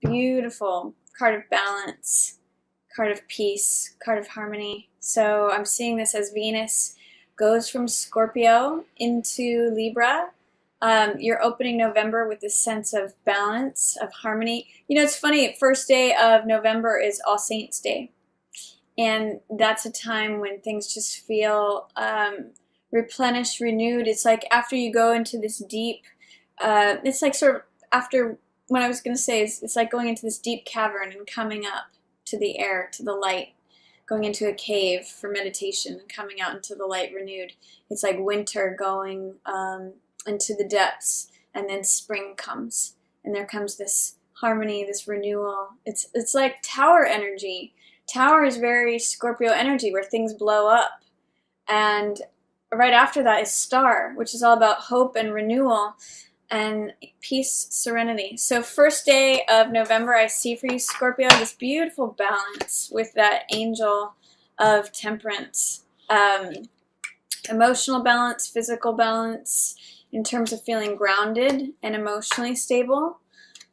Beautiful card of balance, card of peace, card of harmony. So I'm seeing this as Venus goes from Scorpio into Libra. You're opening November with this sense of balance, of harmony. You know, it's funny, first day of November is All Saints Day. And that's a time when things just feel replenished, renewed. It's like after you go into this deep, it's like sort of after what I was going to say is it's like going into this deep cavern and coming up to the air, to the light, going into a cave for meditation and coming out into the light renewed. It's like winter going into the depths, and then spring comes, and there comes this harmony, this renewal. It's like tower energy. Tower is very Scorpio energy where things blow up. And right after that is Star, which is all about hope and renewal and peace, serenity. So first day of November, I see for you, Scorpio, this beautiful balance with that angel of temperance. Emotional balance, physical balance, in terms of feeling grounded and emotionally stable.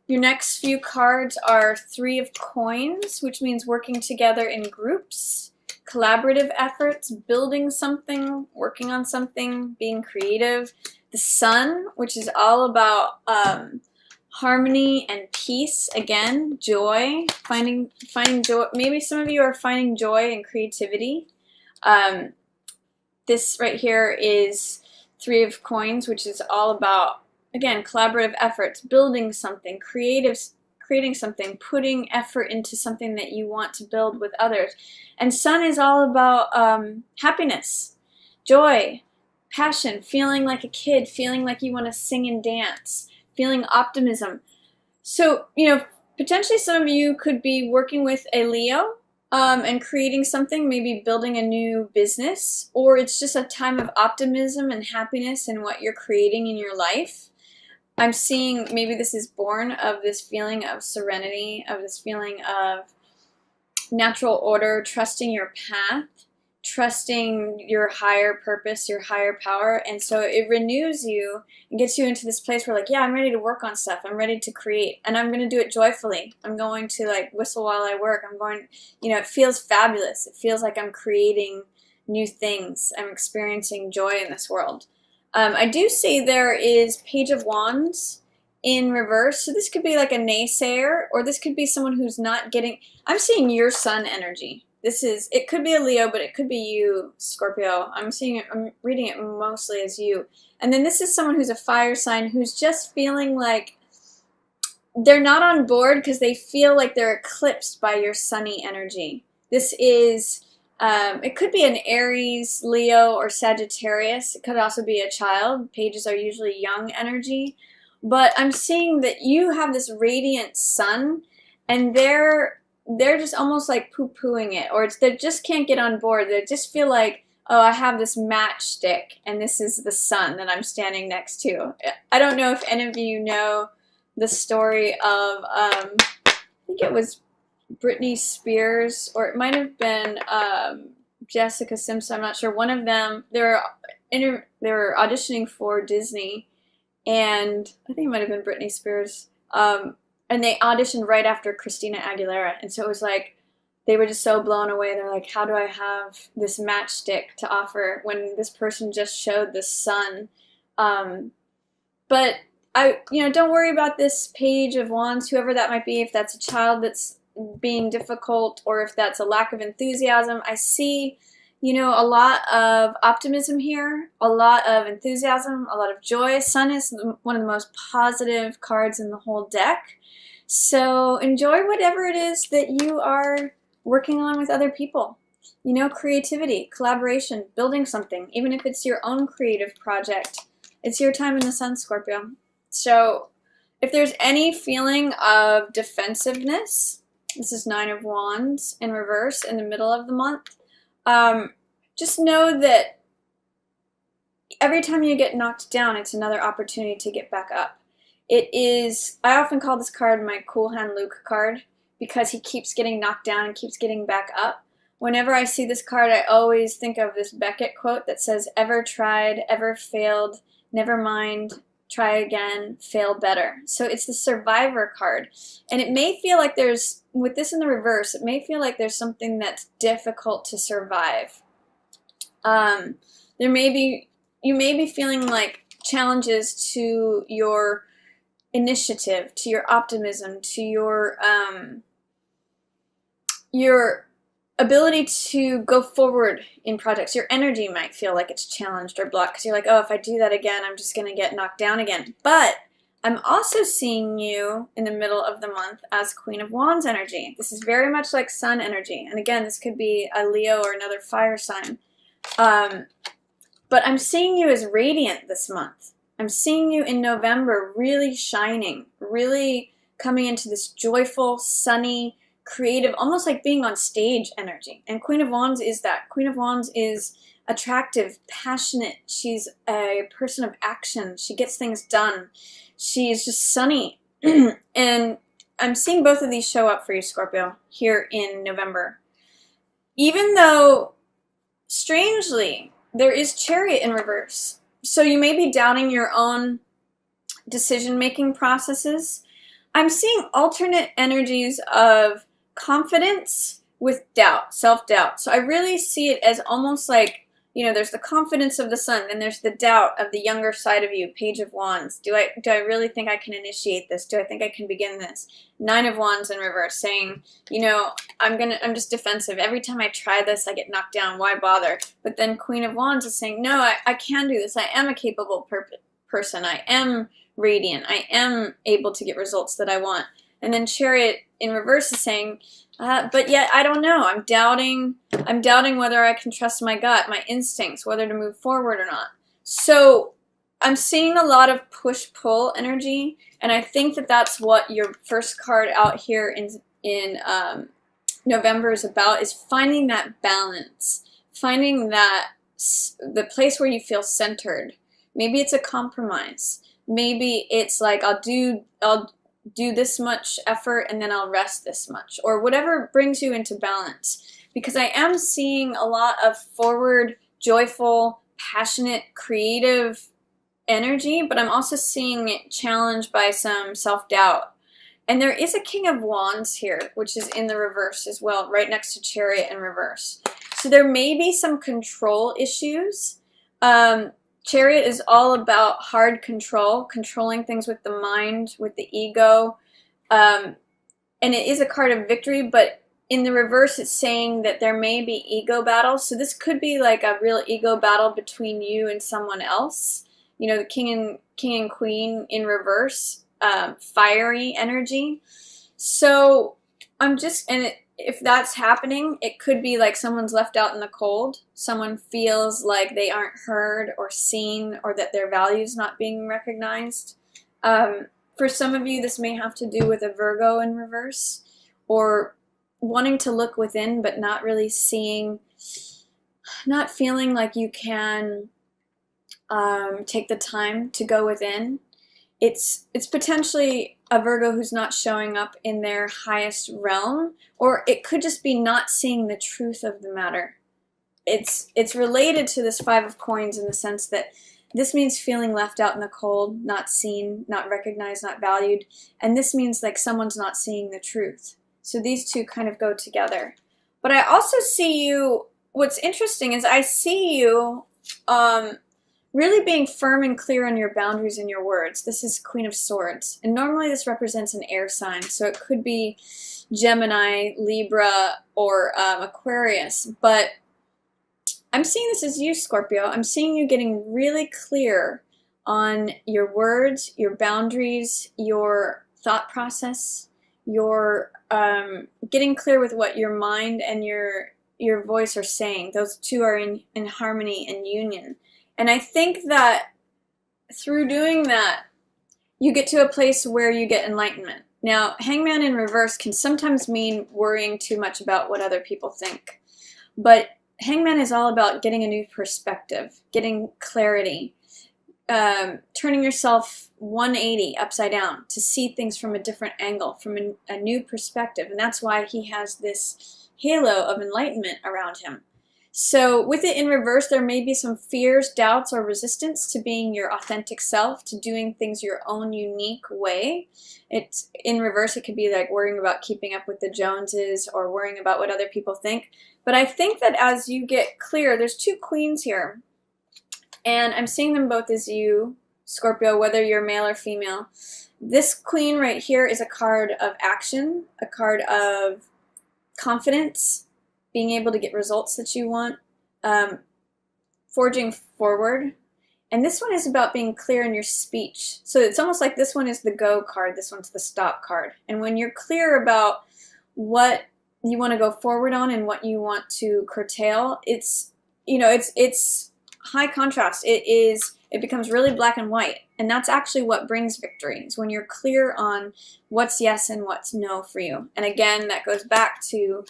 Your next few cards are Three of Coins, which means working together in groups, collaborative efforts, building something, working on something, being creative. The Sun, which is all about harmony and peace. Again, joy, finding joy. Maybe some of you are finding joy and creativity. This right here is Three of Coins, which is all about, again, collaborative efforts, building something, creating something, putting effort into something that you want to build with others. And Sun is all about happiness, joy, passion, feeling like a kid, feeling like you want to sing and dance, feeling optimism. So, you know, potentially some of you could be working with a Leo and creating something, maybe building a new business, or it's just a time of optimism and happiness in what you're creating in your life. I'm seeing maybe this is born of this feeling of serenity, of this feeling of natural order, trusting your path, trusting your higher purpose, your higher power. And so it renews you and gets you into this place where like, yeah, I'm ready to work on stuff. I'm ready to create, and I'm going to do it joyfully. I'm going to like whistle while I work. I'm going, you know, it feels fabulous. It feels like I'm creating new things. I'm experiencing joy in this world. I do see there is Page of Wands in reverse. So this could be like a naysayer, or this could be someone who's not getting, I'm seeing your Sun energy. It could be a Leo, but it could be you, Scorpio. I'm reading it mostly as you. And then this is someone who's a fire sign who's just feeling like they're not on board because they feel like they're eclipsed by your sunny energy. This is, it could be an Aries, Leo, or Sagittarius. It could also be a child. Pages are usually young energy. But I'm seeing that you have this radiant sun, and they're just almost like poo-pooing it, or they just can't get on board. They just feel like, oh, I have this matchstick, and this is the sun that I'm standing next to. I don't know if any of you know the story of, I think it was Britney Spears, or it might have been Jessica Simpson. I'm not sure. One of them, they were auditioning for Disney, and I think it might have been Britney Spears. And they auditioned right after Christina Aguilera. And so it was like, they were just so blown away. They're like, how do I have this matchstick to offer when this person just showed the sun? But don't worry about this Page of Wands, whoever that might be, if that's a child that's being difficult, or if that's a lack of enthusiasm. I see, you know, a lot of optimism here, a lot of enthusiasm, a lot of joy. Sun is one of the most positive cards in the whole deck. So enjoy whatever it is that you are working on with other people. You know, creativity, collaboration, building something, even if it's your own creative project. It's your time in the sun, Scorpio. So if there's any feeling of defensiveness, this is Nine of Wands in reverse in the middle of the month. Just know that every time you get knocked down, it's another opportunity to get back up. It is, I often call this card my Cool Hand Luke card, because he keeps getting knocked down and keeps getting back up. Whenever I see this card, I always think of this Beckett quote that says, ever tried, ever failed, never mind, try again, fail better. So it's the Survivor card. And it may feel like there's, with this in the reverse, it may feel like there's something that's difficult to survive. You may be feeling like challenges to your initiative, to your optimism, to your ability to go forward in projects. Your energy might feel like it's challenged or blocked because you're like, oh, if I do that again, I'm just going to get knocked down again. But I'm also seeing you in the middle of the month as Queen of Wands energy. This is very much like Sun energy. And again, this could be a Leo or another fire sign. But I'm seeing you as radiant this month. I'm seeing you in November really shining, really coming into this joyful, sunny, creative, almost like being on stage energy. And Queen of Wands is that. Queen of Wands is attractive, passionate. She's a person of action. She gets things done. She's just sunny. And I'm seeing both of these show up for you, Scorpio, here in November. Even though, strangely, there is Chariot in reverse. So you may be doubting your own decision-making processes. I'm seeing alternate energies of confidence with doubt, self-doubt. So I really see it as almost like, you know, there's the confidence of the Sun, and there's the doubt of the younger side of you, Page of Wands. Do I really think I can initiate this? Do I think I can begin this? 9 of Wands in reverse, saying, you know, I'm just defensive. Every time I try this, I get knocked down. Why bother? But then Queen of Wands is saying, no, I can do this. I am a capable person. I am radiant. I am able to get results that I want. And then Chariot in reverse is saying, but yet I don't know. I'm doubting whether I can trust my gut, my instincts, whether to move forward or not. So I'm seeing a lot of push-pull energy, and I think that that's what your first card out here in November is about, is finding that balance, finding that the place where you feel centered. Maybe it's a compromise. Maybe it's like I'll do this much effort and then I'll rest this much, or whatever brings you into balance. Because I am seeing a lot of forward, joyful, passionate, creative energy, but I'm also seeing it challenged by some self-doubt. And there is a King of Wands here, which is in the reverse as well, right next to Chariot in reverse. So there may be some control issues. Chariot is all about hard control, controlling things with the mind, with the ego. And it is a card of victory, but in the reverse, it's saying that there may be ego battles. So this could be like a real ego battle between you and someone else. You know, the king and queen in reverse, fiery energy. So if that's happening, it could be like someone's left out in the cold. Someone feels like they aren't heard or seen, or that their value's not being recognized. For some of you, this may have to do with a Virgo in reverse, or wanting to look within but not really seeing, not feeling like you can take the time to go within. It's potentially a Virgo who's not showing up in their highest realm, or it could just be not seeing the truth of the matter. It's related to this 5 of Coins in the sense that this means feeling left out in the cold, not seen, not recognized, not valued, and this means like someone's not seeing the truth. So these two kind of go together. But I also see you, what's interesting is I see you really being firm and clear on your boundaries and your words. This is Queen of Swords. And normally this represents an air sign. So it could be Gemini, Libra, or Aquarius. But I'm seeing this as you, Scorpio. I'm seeing you getting really clear on your words, your boundaries, your thought process, your getting clear with what your mind and your voice are saying. Those two are in harmony and union. And I think that through doing that, you get to a place where you get enlightenment. Now, Hangman in reverse can sometimes mean worrying too much about what other people think. But Hangman is all about getting a new perspective, getting clarity, turning yourself 180 upside down to see things from a different angle, from a new perspective. And that's why he has this halo of enlightenment around him. So with it in reverse, there may be some fears, doubts, or resistance to being your authentic self, to doing things your own unique way. It's in reverse, it could be like worrying about keeping up with the Joneses or worrying about what other people think. But I think that as you get clear, there's two queens here, and I'm seeing them both as you, Scorpio, whether you're male or female. This queen right here is a card of action, a card of confidence, being able to get results that you want, forging forward. And this one is about being clear in your speech. So it's almost like this one is the go card, this one's the stop card. And when you're clear about what you want to go forward on and what you want to curtail, it's, you know, it's high contrast. It becomes really black and white. And that's actually what brings victory, is when you're clear on what's yes and what's no for you. And again, that goes back to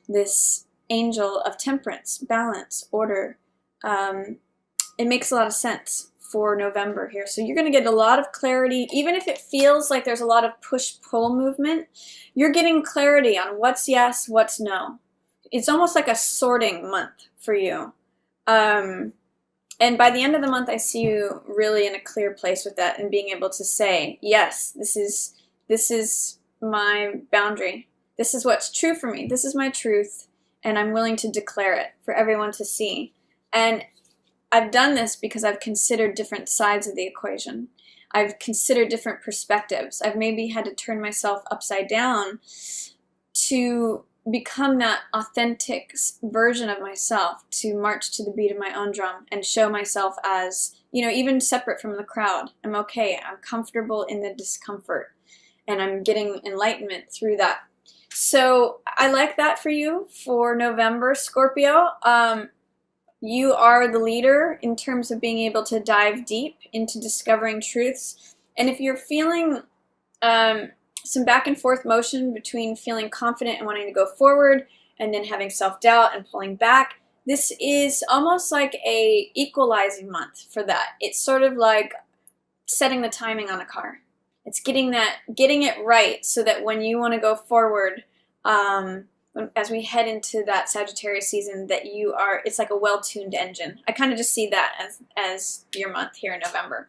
this angel of temperance, balance, order. It makes a lot of sense for November here. So you're going to get a lot of clarity. Even if it feels like there's a lot of push-pull movement, you're getting clarity on what's yes, what's no. It's almost like a sorting month for you. And by the end of the month, I see you really in a clear place with that and being able to say, yes, this is my boundary. This is what's true for me. This is my truth, and I'm willing to declare it for everyone to see. And I've done this because I've considered different sides of the equation. I've considered different perspectives. I've maybe had to turn myself upside down to become that authentic version of myself, to march to the beat of my own drum and show myself as, you know, even separate from the crowd. I'm okay. I'm comfortable in the discomfort, and I'm getting enlightenment through that. So I like that for you for November, Scorpio. You are the leader in terms of being able to dive deep into discovering truths. And if you're feeling some back and forth motion between feeling confident and wanting to go forward and then having self-doubt and pulling back, this is almost like a equalizing month for that. It's sort of like setting the timing on a car. It's getting it right so that when you want to go forward, as we head into that Sagittarius season, that it's like a well-tuned engine. I kind of just see that as your month here in November.